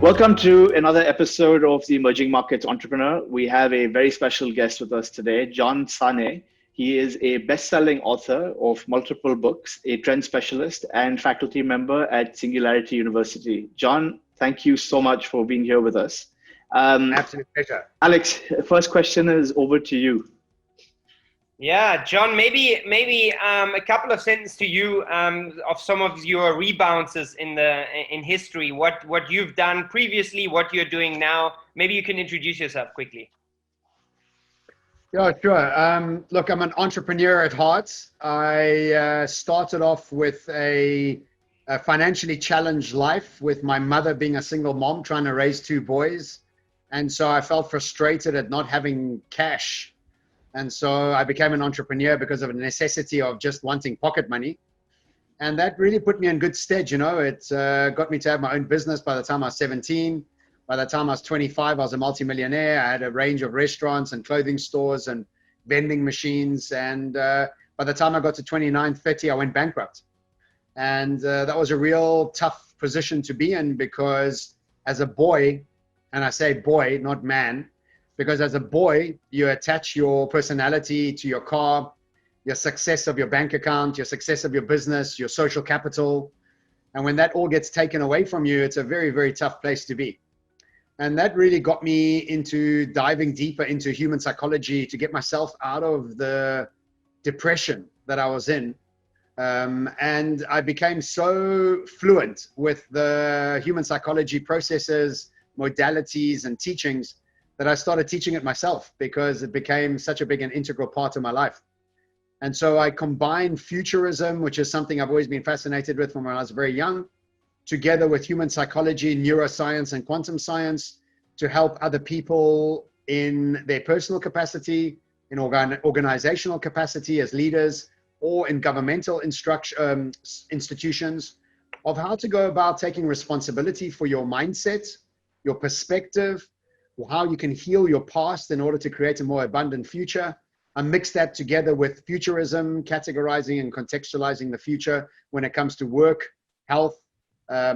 Welcome to another episode of the Emerging Markets Entrepreneur. We have a very special guest with us today, John Sane. He is a best-selling author of multiple books, a trend specialist, and faculty member at Singularity University. John, thank you so much for being here with us. Absolute pleasure. Alex, first question is over to you. Yeah, John, maybe a couple of sentences to you of some of your rebounds in history, what you've done previously, what you're doing now. Maybe you can introduce yourself quickly. Yeah, sure. Look, I'm an entrepreneur at heart. I started off with a financially challenged life, with my mother being a single mom trying to raise two boys. And so I felt frustrated at not having cash. And so I became an entrepreneur because of a necessity of just wanting pocket money. And that really put me in good stead. You know, it got me to have my own business by the time I was 17. By the time I was 25, I was a multimillionaire. I had a range of restaurants and clothing stores and vending machines. And by the time I got to 29, 30, I went bankrupt. And that was a real tough position to be in, because as a boy, and I say boy, not man, because as a boy, you attach your personality to your car, your success of your bank account, your success of your business, your social capital. And when that all gets taken away from you, it's a very, very tough place to be. And that really got me into diving deeper into human psychology to get myself out of the depression that I was in. And I became so fluent with the human psychology processes, modalities, and teachings that I started teaching it myself, because it became such a big and integral part of my life. And so I combined futurism, which is something I've always been fascinated with from when I was very young, together with human psychology, neuroscience, and quantum science to help other people in their personal capacity, in organizational capacity as leaders, or in governmental institutions, of how to go about taking responsibility for your mindset, your perspective, how you can heal your past in order to create a more abundant future. I mix that together with futurism, categorizing and contextualizing the future when it comes to work, health,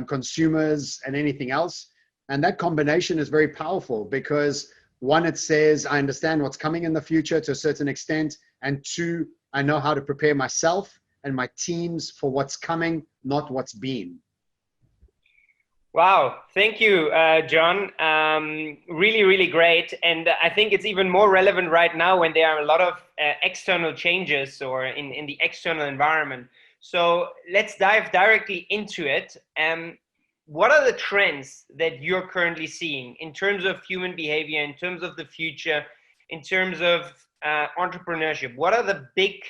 consumers, and anything else. And that combination is very powerful, because one, it says I understand what's coming in the future to a certain extent, and two, I know how to prepare myself and my teams for what's coming, not what's been. Wow, thank you, John. Really, really great. And I think it's even more relevant right now when there are a lot of external changes or in the external environment. So let's dive directly into it. What are the trends that you're currently seeing in terms of human behavior, in terms of the future, in terms of entrepreneurship? What are the big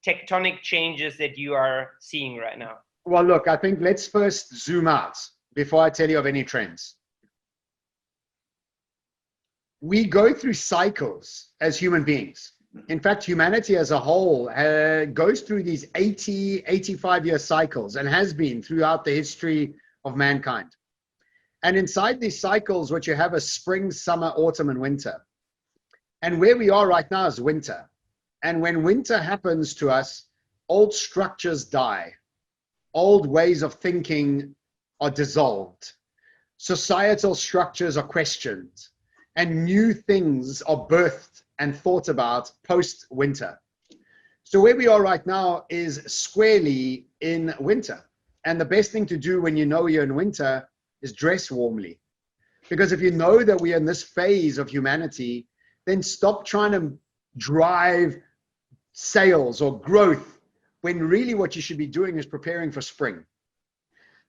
tectonic changes that you are seeing right now? Well, look, I think let's first zoom out before I tell you of any trends. We go through cycles as human beings. In fact, humanity as a whole goes through these 80, 85-year cycles, and has been throughout the history of mankind. And inside these cycles, what you have is spring, summer, autumn, and winter. And where we are right now is winter. And when winter happens to us, old structures die. Old ways of thinking are dissolved. Societal structures are questioned, and new things are birthed and thought about post-winter. So where we are right now is squarely in winter. And the best thing to do when you know you're in winter is dress warmly. Because if you know that we are in this phase of humanity, then stop trying to drive sales or growth, when really what you should be doing is preparing for spring.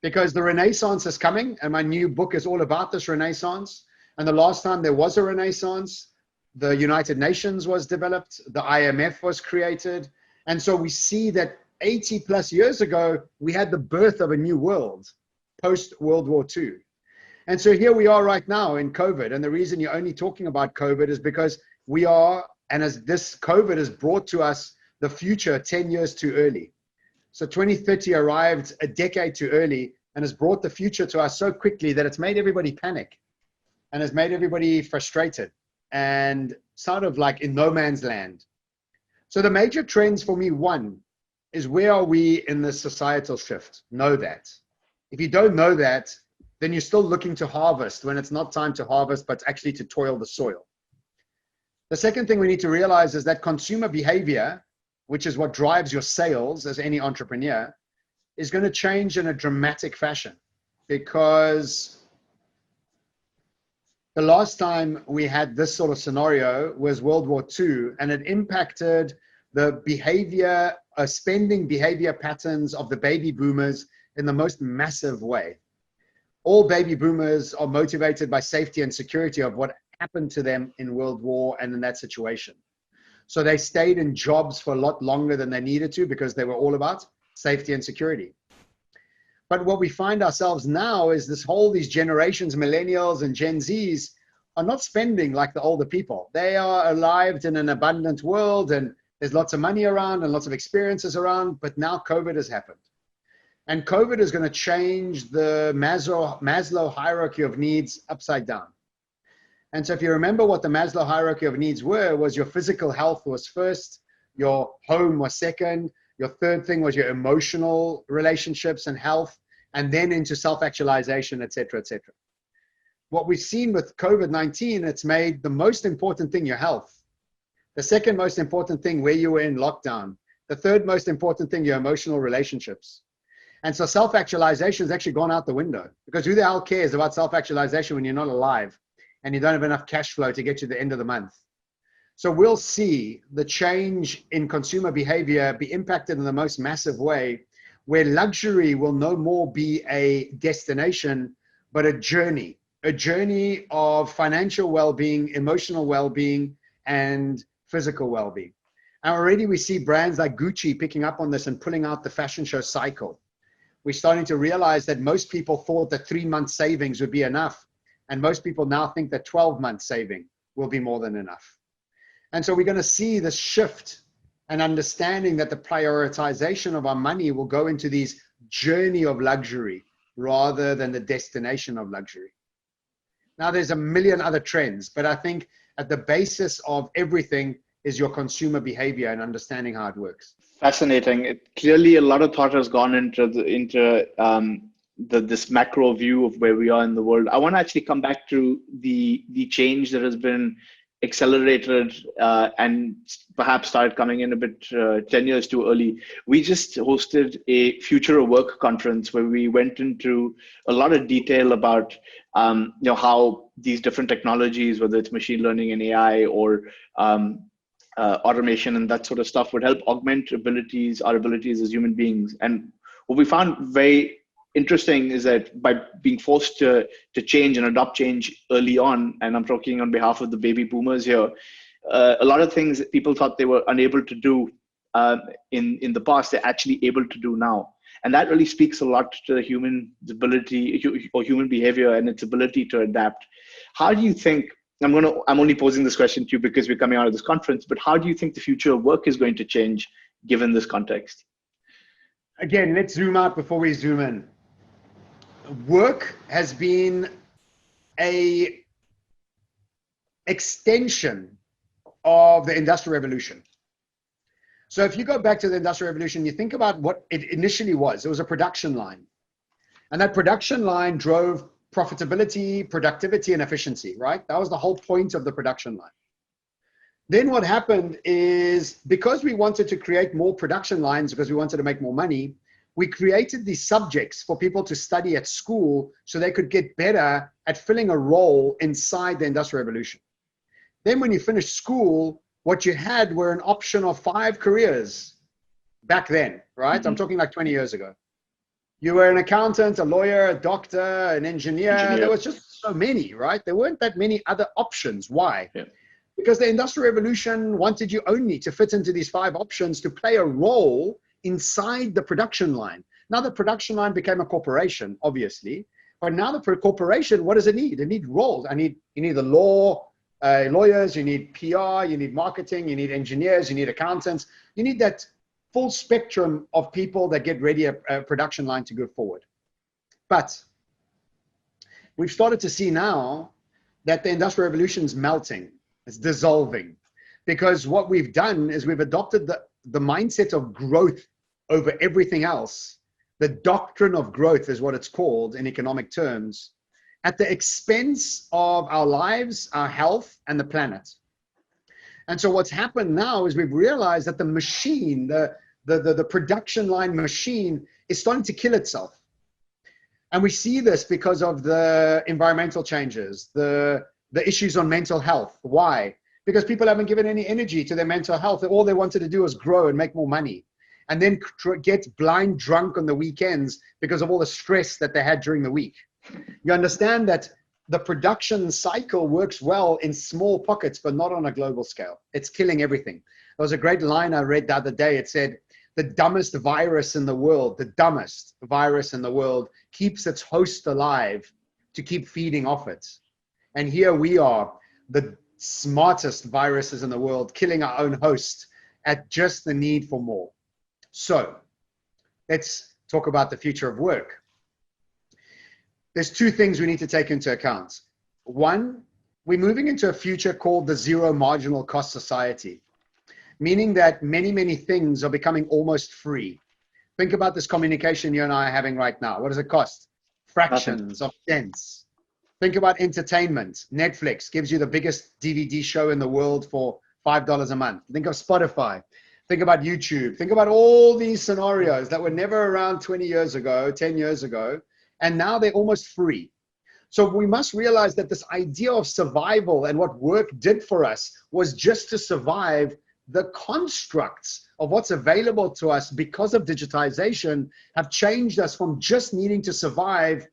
Because the Renaissance is coming, and my new book is all about this Renaissance. And the last time there was a Renaissance, the United Nations was developed, the IMF was created. And so we see that 80 plus years ago, we had the birth of a new world, post-World War II. And so here we are right now in COVID. And the reason you're only talking about COVID is because we are, and as this COVID has brought to us the future 10 years too early. So 2030 arrived a decade too early and has brought the future to us so quickly that it's made everybody panic and has made everybody frustrated and sort of like in no man's land. So the major trends for me, one, is where are we in this societal shift? Know that. If you don't know that, then you're still looking to harvest when it's not time to harvest, but actually to toil the soil. The second thing we need to realize is that consumer behavior, which is what drives your sales as any entrepreneur, is going to change in a dramatic fashion, because the last time we had this sort of scenario was World War II, and it impacted the behavior, spending behavior patterns of the baby boomers in the most massive way. All baby boomers are motivated by safety and security of what happened to them in World War and in that situation. So they stayed in jobs for a lot longer than they needed to, because they were all about safety and security. But what we find ourselves now is these generations, millennials and Gen Zs, are not spending like the older people. They are alive in an abundant world, and there's lots of money around and lots of experiences around, but now COVID has happened. And COVID is going to change the Maslow hierarchy of needs upside down. And so if you remember what the Maslow hierarchy of needs was your physical health was first, your home was second, your third thing was your emotional relationships and health, and then into self-actualization, et cetera, et cetera. What we've seen with COVID-19, it's made the most important thing your health, the second most important thing where you were in lockdown, the third most important thing your emotional relationships. And so self-actualization has actually gone out the window, because who the hell cares about self-actualization when you're not alive and you don't have enough cash flow to get you to the end of the month? So we'll see the change in consumer behavior be impacted in the most massive way, where luxury will no more be a destination, but a journey of financial well-being, emotional well-being, and physical well-being. And already we see brands like Gucci picking up on this and pulling out the fashion show cycle. We're starting to realize that most people thought that 3-month savings would be enough. And most people now think that 12-month saving will be more than enough. And so we're going to see this shift and understanding that the prioritization of our money will go into these journey of luxury rather than the destination of luxury. Now, there's a million other trends, but I think at the basis of everything is your consumer behavior and understanding how it works. Fascinating. Clearly, a lot of thought has gone into this macro view of where we are in the world. I want to actually come back to the change that has been accelerated and perhaps started coming in a bit 10 years too early. We just hosted a Future of Work conference where we went into a lot of detail about how these different technologies, whether it's machine learning and AI or automation and that sort of stuff, would help augment our abilities as human beings. And what we found very interesting is that by being forced to change and adopt change early on, and I'm talking on behalf of the baby boomers here, a lot of things that people thought they were unable to do in the past, they're actually able to do now. And that really speaks a lot to the human ability or human behavior and its ability to adapt. How do you think, I'm only posing this question to you because we're coming out of this conference, but how do you think the future of work is going to change given this context? Again, let's zoom out before we zoom in. Work has been an extension of the Industrial Revolution. So if you go back to the Industrial Revolution, you think about what it initially was. It was a production line. And that production line drove profitability, productivity, and efficiency, right? That was the whole point of the production line. Then what happened is, because we wanted to create more production lines, because we wanted to make more money, we created these subjects for people to study at school so they could get better at filling a role inside the Industrial Revolution. Then when you finished school, what you had were an option of 5 careers back then, right? Mm-hmm. I'm talking like 20 years ago. You were an accountant, a lawyer, a doctor, an engineer. There was just so many, right? There weren't that many other options. Why? Yeah. Because the Industrial Revolution wanted you only to fit into these 5 options to play a role inside the production line. Now the production line became a corporation, obviously, but now the corporation, what does it need? It needs roles. You need the lawyers, you need PR, you need marketing, you need engineers, you need accountants. You need that full spectrum of people that get ready a production line to go forward. But we've started to see now that the Industrial Revolution is melting, it's dissolving, because what we've done is we've adopted the mindset of growth over everything else, the doctrine of growth is what it's called in economic terms, at the expense of our lives, our health, and the planet. And so what's happened now is we've realized that the machine, the production line machine, is starting to kill itself. And we see this because of the environmental changes, the issues on mental health. Why? Because people haven't given any energy to their mental health. All they wanted to do was grow and make more money, and then get blind drunk on the weekends because of all the stress that they had during the week. You understand that the production cycle works well in small pockets, but not on a global scale. It's killing everything. There was a great line I read the other day. It said, the dumbest virus in the world, keeps its host alive to keep feeding off it. And here we are, the smartest viruses in the world, killing our own host at just the need for more. So let's talk about the future of work. There's two things we need to take into account. One, we're moving into a future called the zero marginal cost society, meaning that many, many things are becoming almost free. Think about this communication you and I are having right now. What does it cost? Fractions of cents. Think about entertainment. Netflix gives you the biggest DVD show in the world for $5 a month. Think of Spotify. Think about YouTube. Think about all these scenarios that were never around 20 years ago, 10 years ago, and now they're almost free. So we must realize that this idea of survival and what work did for us was just to survive. The constructs of what's available to us because of digitization have changed us from just needing to survive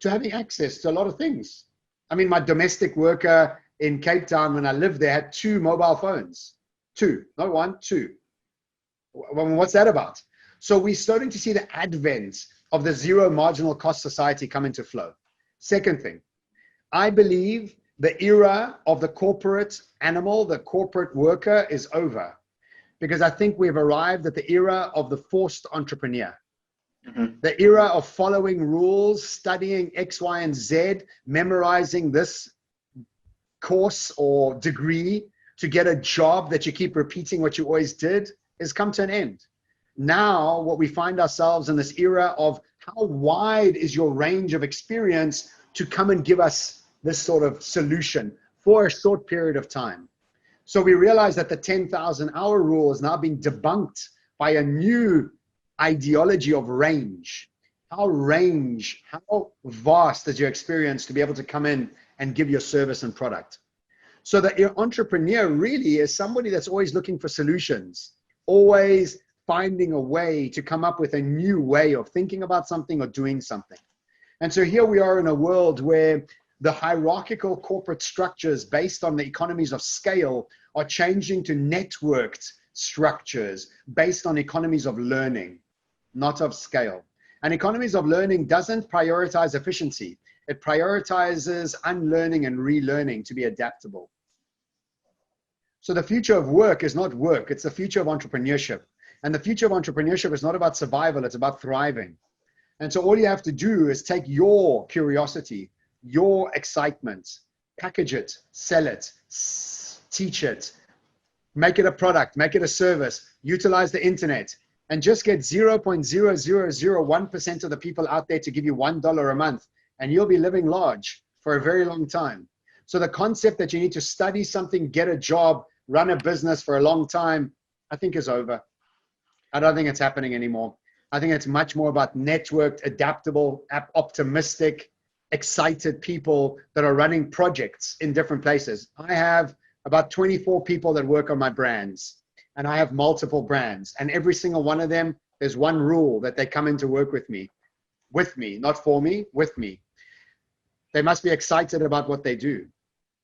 to having access to a lot of things. I mean, my domestic worker in Cape Town, when I lived there, had 2 mobile phones. 2, not 1, 2. Well, what's that about? So we're starting to see the advent of the zero marginal cost society come into flow. Second thing, I believe the era of the corporate animal, the corporate worker, is over, because I think we've arrived at the era of the forced entrepreneur. Mm-hmm. The era of following rules, studying X, Y, and Z, memorizing this course or degree to get a job that you keep repeating what you always did, has come to an end. Now, what we find ourselves in this era of how wide is your range of experience to come and give us this sort of solution for a short period of time. So we realize that the 10,000 hour rule is now being debunked by a new ideology of range. How vast is your experience to be able to come in and give your service and product? So the entrepreneur really is somebody that's always looking for solutions, always finding a way to come up with a new way of thinking about something or doing something. And so here we are in a world where the hierarchical corporate structures based on the economies of scale are changing to networked structures based on economies of learning, not of scale. And economies of learning doesn't prioritize efficiency. It prioritizes unlearning and relearning to be adaptable. So the future of work is not work, it's the future of entrepreneurship. And the future of entrepreneurship is not about survival, it's about thriving. And so all you have to do is take your curiosity, your excitement, package it, sell it, teach it, make it a product, make it a service, utilize the internet, and just get 0.0001% of the people out there to give you $1 a month, and you'll be living large for a very long time. So the concept that you need to study something, get a job, run a business for a long time, I think is over. I don't think it's happening anymore. I think it's much more about networked, adaptable, optimistic, excited people that are running projects in different places. I have about 24 people that work on my brands, and I have multiple brands, and every single one of them, there's one rule that they come in to work with me, not for me, with me. They must be excited about what they do.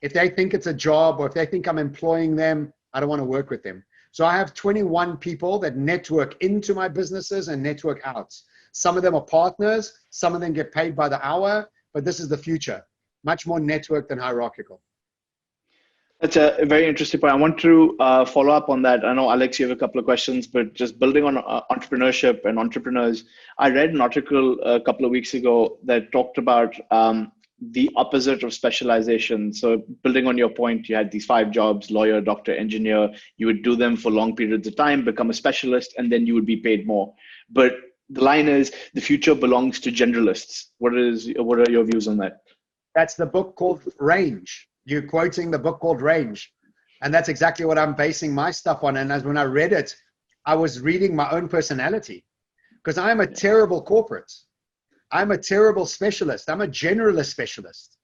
If they think it's a job or if they think I'm employing them, I don't want to work with them. So I have 21 people that network into my businesses and network out. Some of them are partners, some of them get paid by the hour, but this is the future, much more networked than hierarchical. That's a very interesting point. I want to follow up on that. I know, Alex, you have a couple of questions, but just building on entrepreneurship and entrepreneurs, I read an article a couple of weeks ago that talked about the opposite of specialization. So building on your point, you had these 5 jobs, lawyer, doctor, engineer, you would do them for long periods of time, become a specialist, and then you would be paid more. But the line is, the future belongs to generalists. What are your views on that? That's the book called Range. You're quoting the book called Range. And that's exactly what I'm basing my stuff on. And as when I read it, I was reading my own personality, because I'm a terrible corporate. I'm a terrible specialist. I'm a generalist specialist.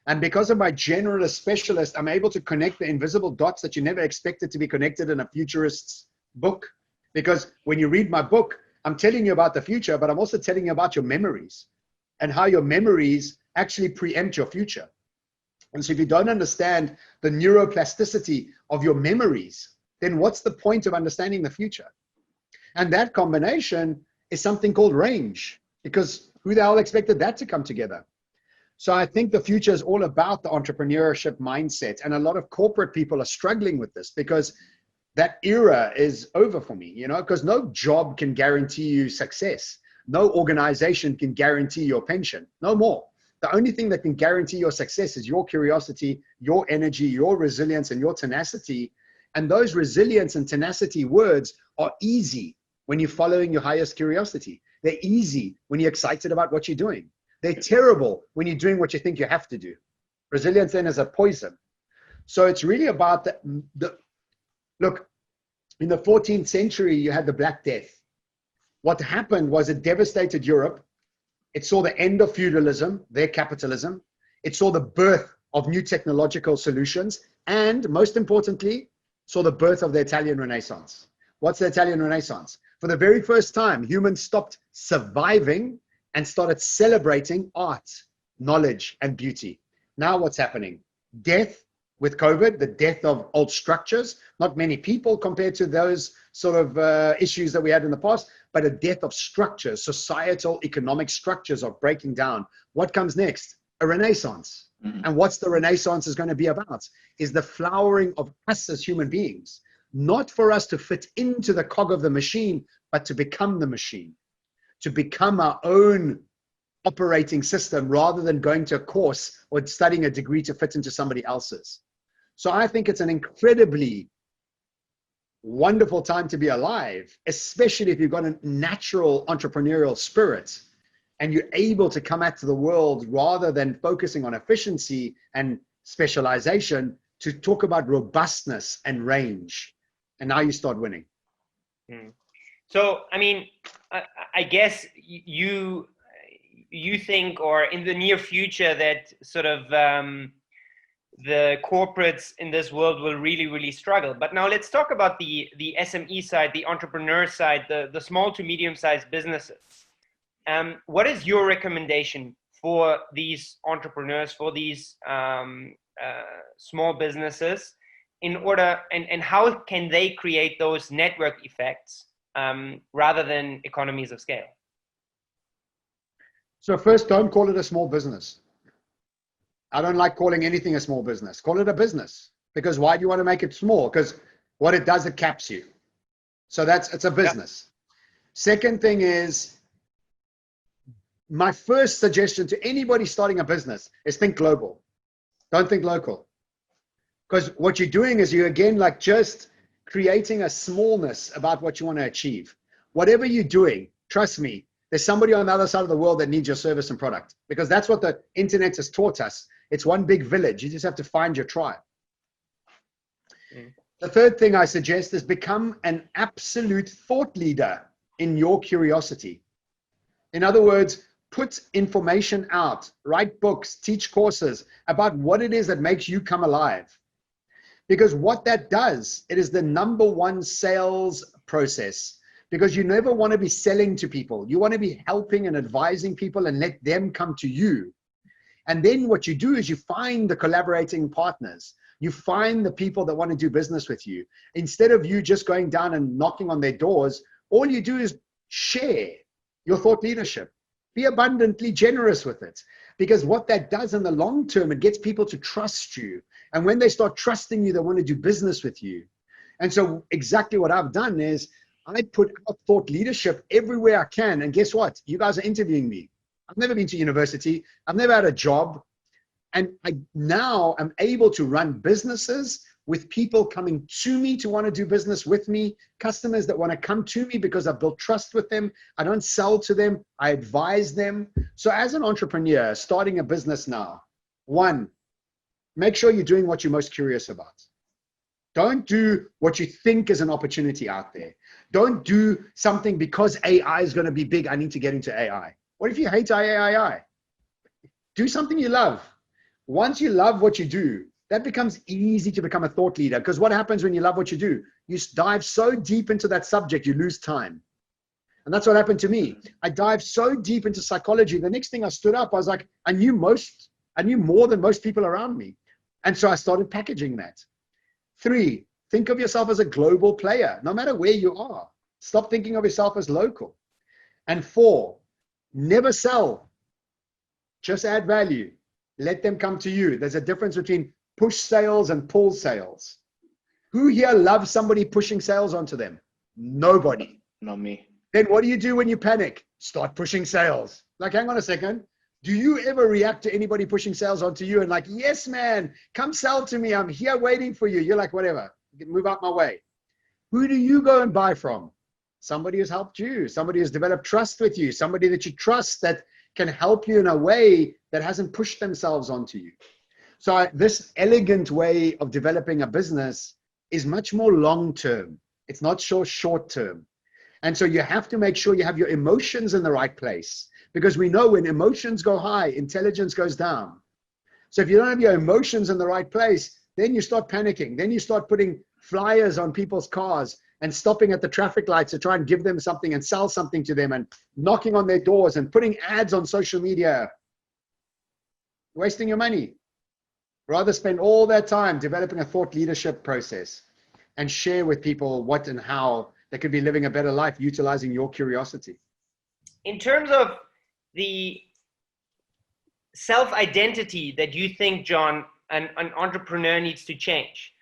And because of my generalist specialist, I'm able to connect the invisible dots that you never expected to be connected in a futurist's book. Because when you read my book, I'm telling you about the future, but I'm also telling you about your memories and how your memories actually preempt your future. And so if you don't understand the neuroplasticity of your memories, then what's the point of understanding the future? And that combination is something called range, because who the hell expected that to come together? So I think the future is all about the entrepreneurship mindset. And a lot of corporate people are struggling with this, because that era is over for me, you know, because no job can guarantee you success. No organization can guarantee your pension, no more. The only thing that can guarantee your success is your curiosity, your energy, your resilience, and your tenacity. And those resilience and tenacity words are easy when you're following your highest curiosity. They're easy when you're excited about what you're doing. They're terrible when you're doing what you think you have to do. Resilience then is a poison. So it's really about look, in the 14th century, you had the Black Death. What happened was it devastated Europe. It saw the end of feudalism, their capitalism. It saw the birth of new technological solutions. And most importantly, saw the birth of the Italian Renaissance. What's the Italian Renaissance? For the very first time, humans stopped surviving and started celebrating art, knowledge, and beauty. Now what's happening? Death with COVID, the death of old structures, not many people compared to those sort of issues that we had in the past, but a death of structures, societal, economic structures are breaking down. What comes next? A renaissance. Mm-hmm. And what's the renaissance is going to be about? Is the flowering of us as human beings, not for us to fit into the cog of the machine, but to become the machine, to become our own operating system rather than going to a course or studying a degree to fit into somebody else's. So I think it's an incredibly wonderful time to be alive, especially if you've got a natural entrepreneurial spirit and you're able to come at the world rather than focusing on efficiency and specialization to talk about robustness and range. And now you start winning. So, I mean, I guess you think, or in the near future, that sort of the corporates in this world will really, really struggle. But now let's talk about the SME side, the entrepreneur side, the small to medium-sized businesses. What is your recommendation for these entrepreneurs, for these small businesses, in order, and how can they create those network effects rather than economies of scale? So first, don't call it a small business. I don't like calling anything a small business. Call it a business. Because why do you want to make it small? Because what it does, it caps you. So it's a business. Yep. Second thing is, my first suggestion to anybody starting a business is think global. Don't think local. Because what you're doing is you're again like just creating a smallness about what you want to achieve. Whatever you're doing, trust me, there's somebody on the other side of the world that needs your service and product, because that's what the internet has taught us. It's one big village. You just have to find your tribe. The third thing I suggest is become an absolute thought leader in your curiosity. In other words, put information out, write books, teach courses about what it is that makes you come alive. Because what that does, it is the number one sales process. Because you never want to be selling to people. You want to be helping and advising people and let them come to you. And then what you do is you find the collaborating partners. You find the people that want to do business with you. Instead of you just going down and knocking on their doors, all you do is share your thought leadership. Be abundantly generous with it. Because what that does in the long term, it gets people to trust you. And when they start trusting you, they want to do business with you. And so exactly what I've done is I put out thought leadership everywhere I can. And guess what? You guys are interviewing me. I've never been to university. I've never had a job. And I now am able to run businesses with people coming to me to want to do business with me, customers that want to come to me because I've built trust with them. I don't sell to them, I advise them. So as an entrepreneur starting a business now, one, make sure you're doing what you're most curious about. Don't do what you think is an opportunity out there. Don't do something because AI is going to be big, I need to get into AI. What if you hate AI? Do something you love. Once you love what you do, that becomes easy to become a thought leader, because what happens when you love what you do? You dive so deep into that subject, you lose time. And that's what happened to me. I dived so deep into psychology. The next thing I stood up, I was like, I knew more than most people around me. And so I started packaging that. 3, think of yourself as a global player, no matter where you are. Stop thinking of yourself as local. And 4, never sell. Just add value. Let them come to you. There's a difference between push sales and pull sales. Who here loves somebody pushing sales onto them? Nobody. Not me. Then what do you do when you panic? Start pushing sales. Like, hang on a second. Do you ever react to anybody pushing sales onto you and like, yes, man, come sell to me. I'm here waiting for you. You're like, whatever, move out my way. Who do you go and buy from? Somebody who's helped you, somebody who's developed trust with you, somebody that you trust that can help you in a way that hasn't pushed themselves onto you. So this elegant way of developing a business is much more long-term. It's not short-term. And so you have to make sure you have your emotions in the right place, because we know when emotions go high, intelligence goes down. So if you don't have your emotions in the right place, then you start panicking. Then you start putting flyers on people's cars and stopping at the traffic lights to try and give them something and sell something to them and knocking on their doors and putting ads on social media. Wasting your money. Rather spend all that time developing a thought leadership process and share with people what and how they could be living a better life utilizing your curiosity. In terms of the self-identity that you think, John, an entrepreneur needs to change.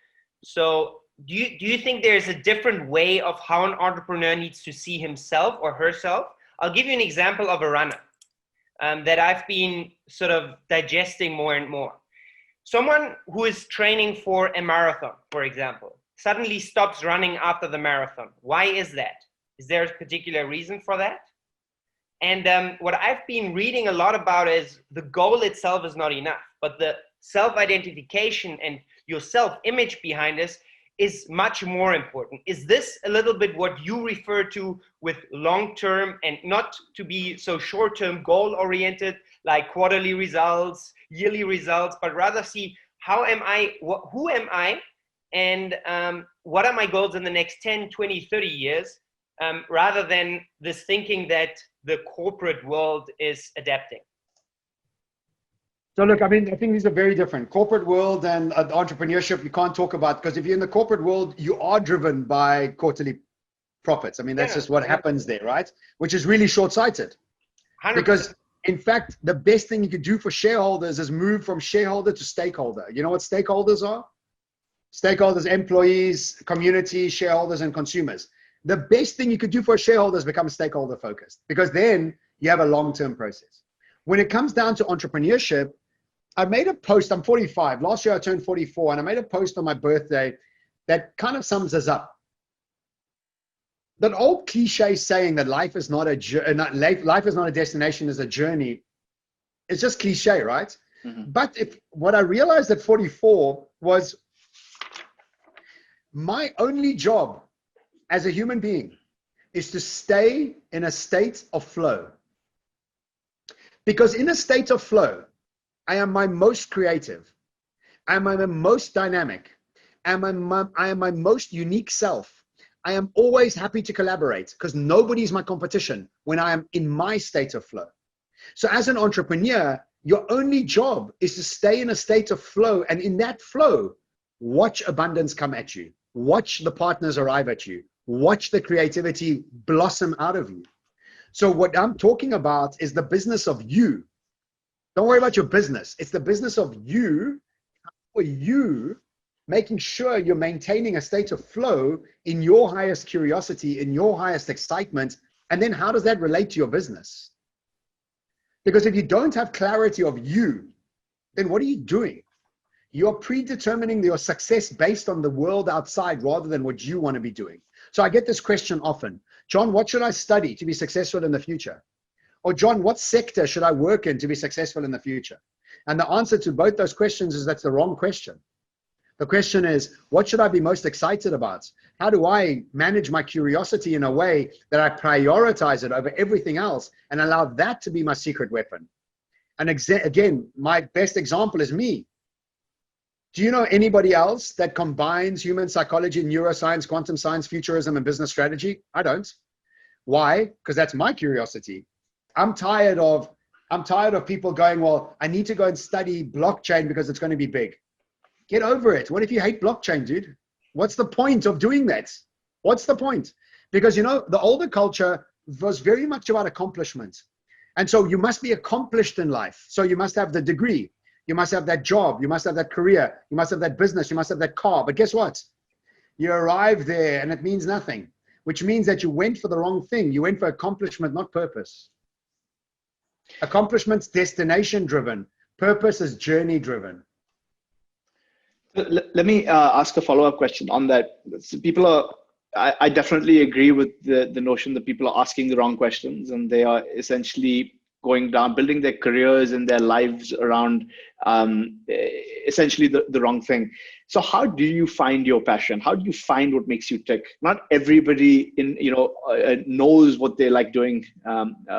So do you think there's a different way of how an entrepreneur needs to see himself or herself? I'll give you an example of a runner that I've been sort of digesting more and more. Someone who is training for a marathon, for example, suddenly stops running after the marathon. Why is that? Is there a particular reason for that? And what I've been reading a lot about is the goal itself is not enough, but the self-identification and your self-image behind this is much more important. Is this a little bit what you refer to with long-term and not to be so short-term goal-oriented, like quarterly results, yearly results, but rather see how am I, who am I, and what are my goals in the next 10, 20, 30 years, rather than this thinking that the corporate world is adapting? So look, I mean, I think these are very different. Corporate world and entrepreneurship, you can't talk about, because if you're in the corporate world, you are driven by quarterly profits. I mean, that's just what happens there, right? Which is really short-sighted. 100%. Because in fact, the best thing you could do for shareholders is move from shareholder to stakeholder. You know what stakeholders are? Stakeholders, employees, community, shareholders, and consumers. The best thing you could do for a shareholder is become stakeholder focused, because then you have a long-term process. When it comes down to entrepreneurship, I made a post, I'm 45. Last year I turned 44, and I made a post on my birthday that kind of sums us up. That old cliche saying that life is not a destination, it's a journey. It's just cliche, right? Mm-hmm. But what I realized at 44 was my only job as a human being is to stay in a state of flow. Because in a state of flow, I am my most creative. I am my most dynamic. I am my most unique self. I am always happy to collaborate because nobody is my competition when I am in my state of flow. So as an entrepreneur, your only job is to stay in a state of flow. And in that flow, watch abundance come at you. Watch the partners arrive at you. Watch the creativity blossom out of you. So what I'm talking about is the business of you. Don't worry about your business. It's the business of you, for you, making sure you're maintaining a state of flow in your highest curiosity, in your highest excitement. And then how does that relate to your business? Because if you don't have clarity of you, then what are you doing? You're predetermining your success based on the world outside rather than what you want to be doing. So I get this question often, John, what should I study to be successful in the future? Or John, what sector should I work in to be successful in the future? And the answer to both those questions is that's the wrong question. The question is, what should I be most excited about? How do I manage my curiosity in a way that I prioritize it over everything else and allow that to be my secret weapon? And again, my best example is me. Do you know anybody else that combines human psychology, neuroscience, quantum science, futurism, and business strategy? I don't. Why? Because that's my curiosity. I'm tired of people going, well, I need to go and study blockchain because it's going to be big. Get over it. What if you hate blockchain, dude? What's the point of doing that? What's the point? Because, you know, the older culture was very much about accomplishment. And so you must be accomplished in life. So you must have the degree. You must have that job. You must have that career. You must have that business. You must have that car. But guess what? You arrive there and it means nothing, which means that you went for the wrong thing. You went for accomplishment, not purpose. Accomplishment's destination driven. Purpose is journey driven. Let me ask a follow-up question on that. So I definitely agree with the notion that people are asking the wrong questions and they are essentially going down, building their careers and their lives around essentially the wrong thing. So how do you find your passion? How do you find what makes you tick? Not everybody knows what they like doing,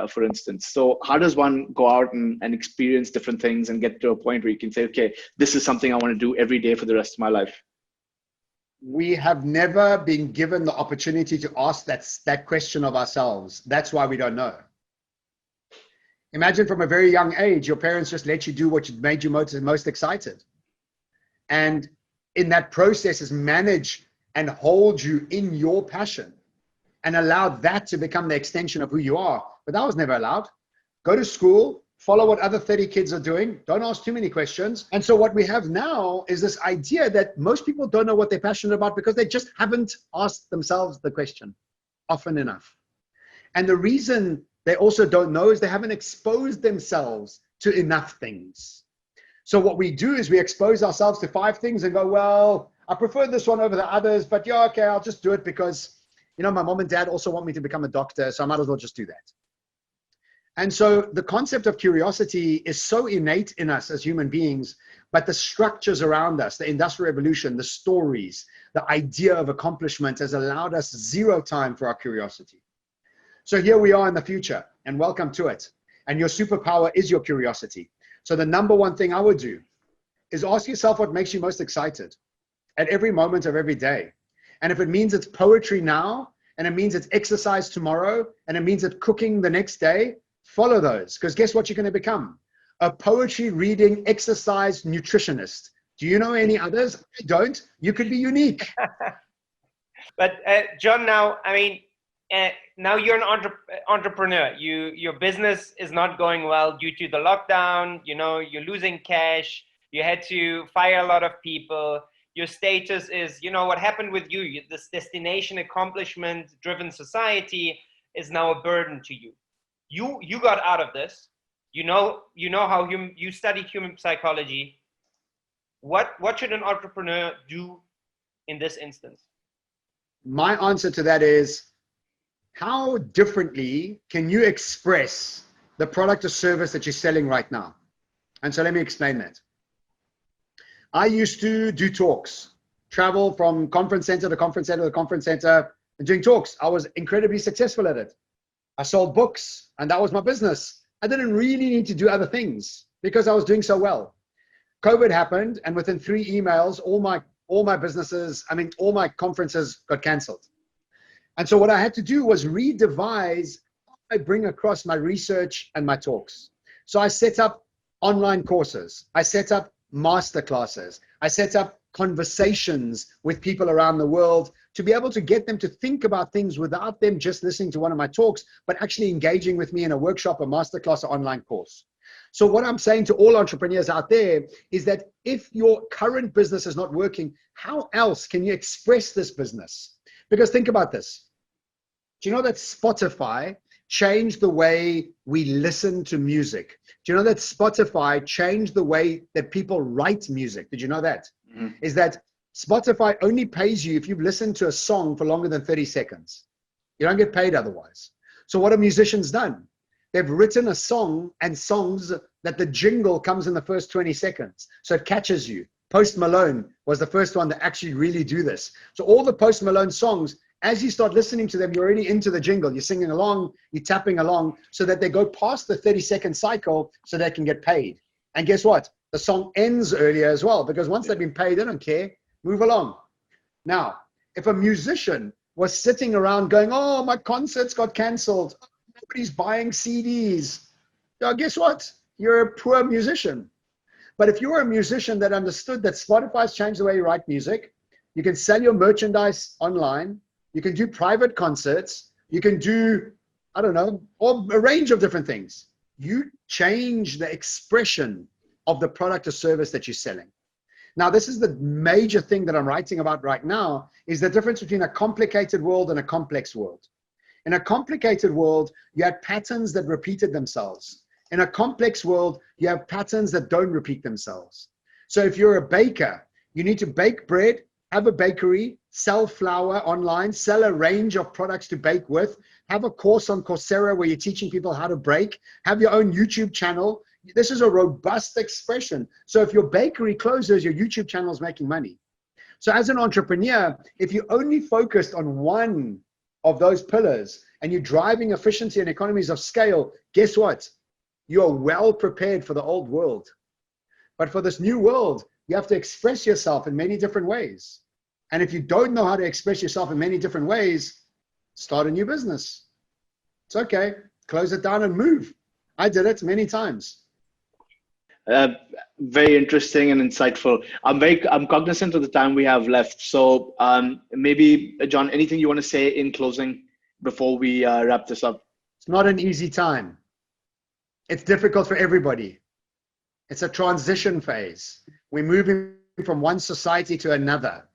for instance. So how does one go out and experience different things and get to a point where you can say, okay, this is something I want to do every day for the rest of my life? We have never been given the opportunity to ask that question of ourselves. That's why we don't know. Imagine from a very young age, your parents just let you do what made you most excited. And in that process is manage and hold you in your passion and allow that to become the extension of who you are. But that was never allowed. Go to school, follow what other 30 kids are doing. Don't ask too many questions. And so what we have now is this idea that most people don't know what they're passionate about because they just haven't asked themselves the question often enough. And the reason they also don't know is they haven't exposed themselves to enough things. So what we do is we expose ourselves to 5 things and go, well, I prefer this one over the others, but yeah, okay, I'll just do it because, you know, my mom and dad also want me to become a doctor, so I might as well just do that. And so the concept of curiosity is so innate in us as human beings, but the structures around us, the Industrial Revolution, the stories, the idea of accomplishment has allowed us zero time for our curiosity. So here we are in the future, and welcome to it. And your superpower is your curiosity. So the number one thing I would do is ask yourself what makes you most excited at every moment of every day. And if it means it's poetry now, and it means it's exercise tomorrow, and it means it's cooking the next day, follow those. Because guess what you're going to become? A poetry reading exercise nutritionist. Do you know any others? I don't. You could be unique. But John, now, I mean, now you're an entrepreneur. Your business is not going well due to the lockdown. You know, you're losing cash. You had to fire a lot of people. Your status is, you know, what happened with you. This destination accomplishment driven society is now a burden to you. You got out of this. You know how you studied human psychology. What should an entrepreneur do in this instance? My answer to that is, how differently can you express the product or service that you're selling right now? And so let me explain that. I used to do talks, travel from conference center to conference center to conference center and doing talks. I was incredibly successful at it. I sold books and that was my business. I didn't really need to do other things because I was doing so well. COVID happened, and within 3 emails, all my businesses, all my conferences got canceled. And so what I had to do was redevise how I bring across my research and my talks. So I set up online courses. I set up master classes. I set up conversations with people around the world to be able to get them to think about things without them just listening to one of my talks, but actually engaging with me in a workshop, a masterclass, or online course. So what I'm saying to all entrepreneurs out there is that if your current business is not working, how else can you express this business? Because think about this. Do you know that Spotify changed the way we listen to music. Do you know that Spotify changed the way that people write music? Did you know that? Mhm. Is that Spotify only pays you if you've listened to a song for longer than 30 seconds. You don't get paid otherwise. So what have musicians done? They've written a song and songs that the jingle comes in the first 20 seconds. So it catches you. Post Malone was the first one to actually really do this. So all the Post Malone songs, as you start listening to them, you're already into the jingle. You're singing along, you're tapping along, so that they go past the 30-second cycle so they can get paid. And guess what? The song ends earlier as well, because once they've been paid, they don't care. Move along. Now, if a musician was sitting around going, oh, my concerts got canceled, nobody's buying CDs, now guess what? You're a poor musician. But if you're a musician that understood that Spotify's changed the way you write music, you can sell your merchandise online, you can do private concerts, you can do, I don't know, or a range of different things. You change the expression of the product or service that you're selling. Now, this is the major thing that I'm writing about right now, is the difference between a complicated world and a complex world. In a complicated world, you have patterns that repeated themselves. In a complex world, you have patterns that don't repeat themselves. So if you're a baker, you need to bake bread, have a bakery, sell flour online, sell a range of products to bake with, have a course on Coursera where you're teaching people how to bake, have your own YouTube channel. This is a robust expression. So if your bakery closes, your YouTube channel is making money. So as an entrepreneur, if you only focused on one of those pillars and you're driving efficiency and economies of scale, guess what? You are well prepared for the old world. But for this new world, you have to express yourself in many different ways. And if you don't know how to express yourself in many different ways, start a new business. It's okay. Close it down and move. I did it many times. Very interesting and insightful. I'm cognizant of the time we have left. So maybe, John, anything you want to say in closing before we wrap this up? It's not an easy time. It's difficult for everybody. It's a transition phase. We're moving from one society to another.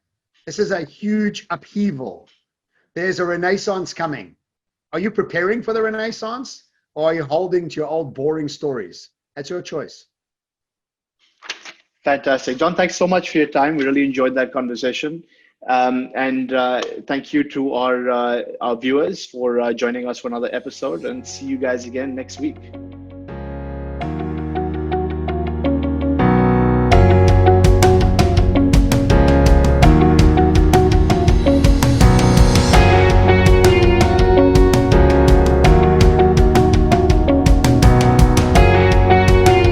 This is a huge upheaval. There's a renaissance coming. Are you preparing for the renaissance, or are you holding to your old boring stories? That's your choice. Fantastic. John, thanks so much for your time. We really enjoyed that conversation. And thank you to our viewers for joining us for another episode, and see you guys again next week.